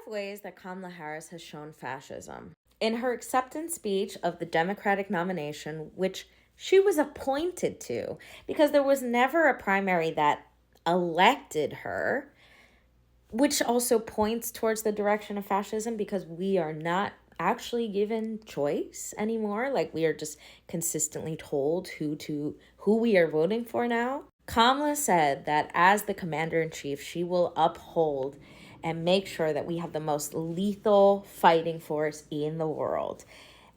ways that Kamala Harris has shown fascism. In her acceptance speech of the Democratic nomination, which she was appointed to, because there was never a primary that elected her, which also points towards the direction of fascism because we are not actually given choice anymore. Like, we are just consistently told who we are voting for now. Kamala said that as the commander-in-chief, she will uphold and make sure that we have the most lethal fighting force in the world.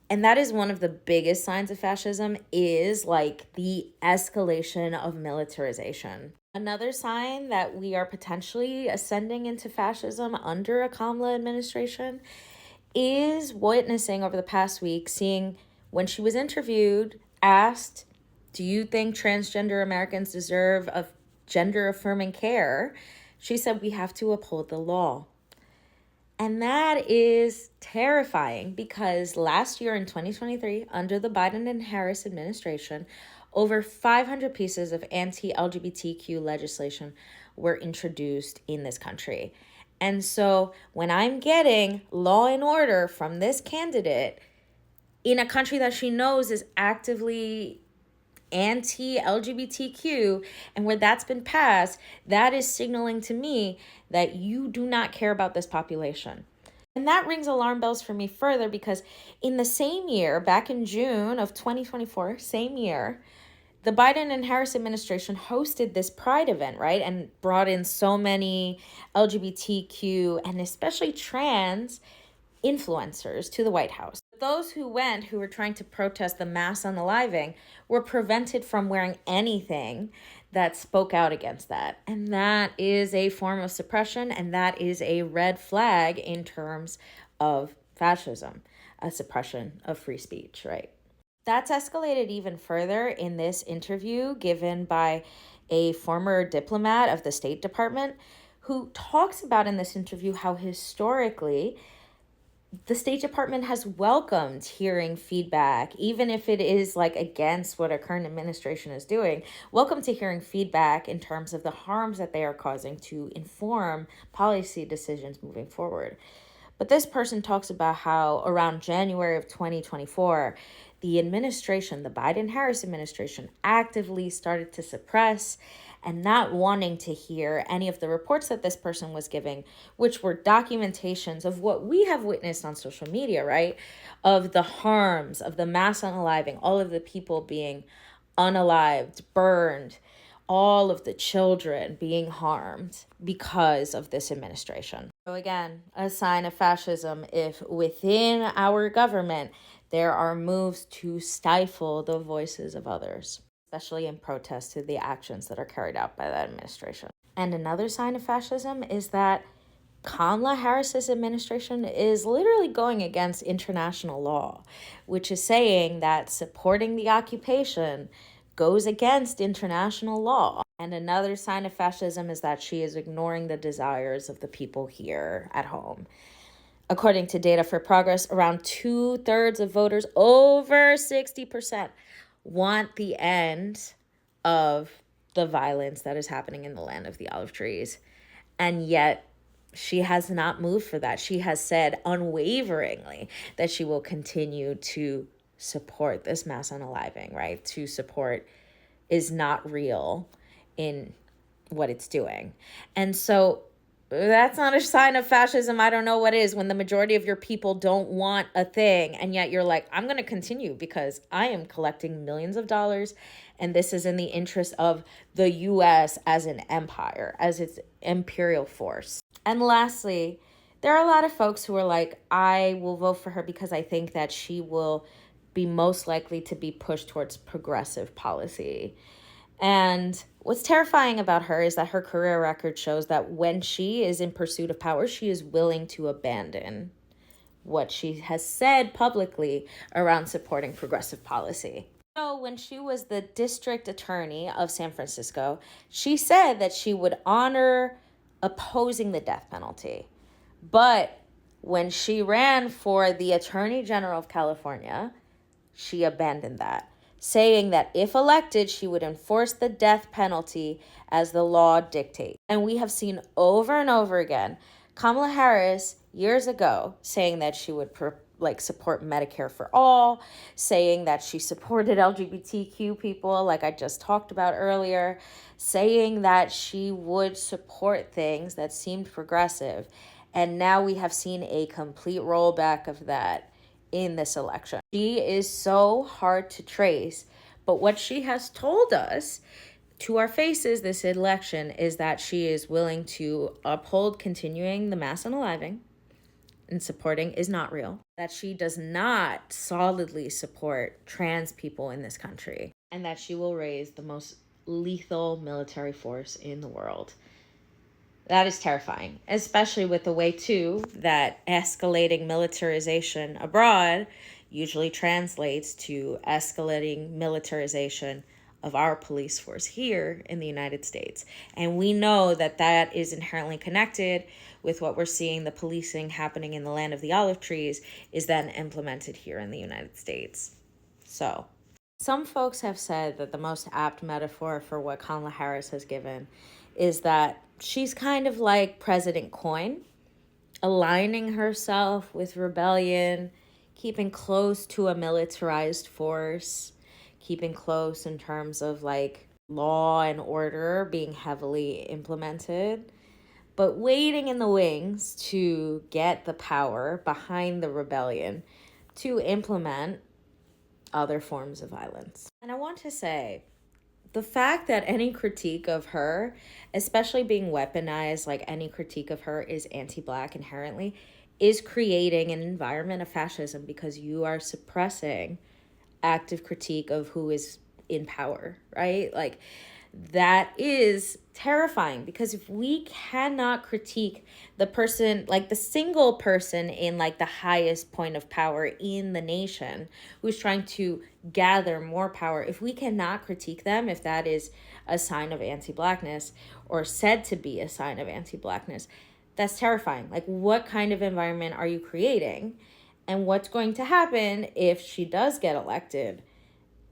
And that is one of the biggest signs of fascism, is like the escalation of militarization. Another sign that we are potentially ascending into fascism under a Kamala administration is witnessing over the past week, seeing when she was interviewed, asked, do you think transgender Americans deserve of gender affirming care? She said, we have to uphold the law. And that is terrifying because last year in 2023, under the Biden and Harris administration, over 500 pieces of anti-LGBTQ legislation were introduced in this country. And so when I'm getting law and order from this candidate in a country that she knows is actively anti-LGBTQ, and where that's been passed, that is signaling to me that you do not care about this population. And that rings alarm bells for me further because in the same year, back in June of 2024, same year, the Biden and Harris administration hosted this Pride event, right? And brought in so many LGBTQ and especially trans influencers to the White House. Those who went, who were trying to protest the mass unaliving, were prevented from wearing anything that spoke out against that. And that is a form of suppression, and that is a red flag in terms of fascism, a suppression of free speech, right? That's escalated even further in this interview given by a former diplomat of the State Department, who talks about in this interview how historically the State Department has welcomed hearing feedback, even if it is like against what our current administration is doing. Welcome to hearing feedback in terms of the harms that they are causing to inform policy decisions moving forward. But this person talks about how around January of 2024, the administration, the Biden-Harris administration, actively started to suppress and not wanting to hear any of the reports that this person was giving, which were documentations of what we have witnessed on social media, right? Of the harms, of the mass unaliving, all of the people being unalived, burned, all of the children being harmed because of this administration. So again, a sign of fascism if within our government there are moves to stifle the voices of others, especially in protest to the actions that are carried out by that administration. And another sign of fascism is that Kamala Harris's administration is literally going against international law, which is saying that supporting the occupation goes against international law. And another sign of fascism is that she is ignoring the desires of the people here at home. According to Data for Progress, around 2/3 of voters, over 60%, want the end of the violence that is happening in the land of the olive trees. And yet she has not moved for that. She has said unwaveringly that she will continue to support this mass unaliving, right? To support is not real in what it's doing. And so that's not a sign of fascism. I don't know what is, when the majority of your people don't want a thing and yet you're like, I'm going to continue because I am collecting millions of dollars and this is in the interest of the US as an empire, as its imperial force. And lastly, there are a lot of folks who are like, I will vote for her because I think that she will be most likely to be pushed towards progressive policy. And what's terrifying about her is that her career record shows that when she is in pursuit of power, she is willing to abandon what she has said publicly around supporting progressive policy. So when she was the district attorney of San Francisco, she said that she would honor opposing the death penalty. But when she ran for the Attorney General of California, she abandoned that, saying that if elected, she would enforce the death penalty as the law dictates. And we have seen over and over again Kamala Harris years ago saying that she would support Medicare for all, saying that she supported LGBTQ people, like I just talked about earlier, saying that she would support things that seemed progressive. And now we have seen a complete rollback of that in this election. She is so hard to trace, but what she has told us to our faces this election is that she is willing to uphold continuing the mass unaliving and supporting is not real, that she does not solidly support trans people in this country, and that she will raise the most lethal military force in the world. That is terrifying, especially with the way, too, that escalating militarization abroad usually translates to escalating militarization of our police force here in the United States. And we know that that is inherently connected with what we're seeing, the policing happening in the land of the olive trees is then implemented here in the United States. So, some folks have said that the most apt metaphor for what Kamala Harris has given is that she's kind of like President Coin, aligning herself with rebellion, keeping close to a militarized force, keeping close in terms of like law and order being heavily implemented, but waiting in the wings to get the power behind the rebellion to implement other forms of violence. And I want to say, the fact that any critique of her, especially being weaponized, like any critique of her is anti-Black inherently, is creating an environment of fascism because you are suppressing active critique of who is in power, right? Like, that is terrifying because if we cannot critique the person, like the single person in like the highest point of power in the nation who's trying to gather more power, if we cannot critique them, if that is a sign of anti-Blackness or said to be a sign of anti-Blackness, that's terrifying. Like, what kind of environment are you creating? And what's going to happen if she does get elected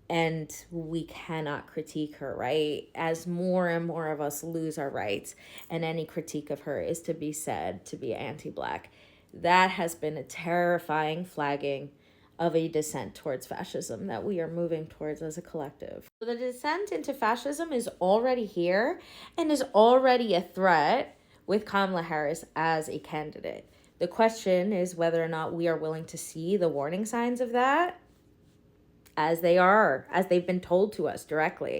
and we cannot critique her, right? As more and more of us lose our rights and any critique of her is to be said to be anti-Black. That has been a terrifying flagging of a descent towards fascism that we are moving towards as a collective. The descent into fascism is already here and is already a threat with Kamala Harris as a candidate. The question is whether or not we are willing to see the warning signs of that as they've been told to us directly.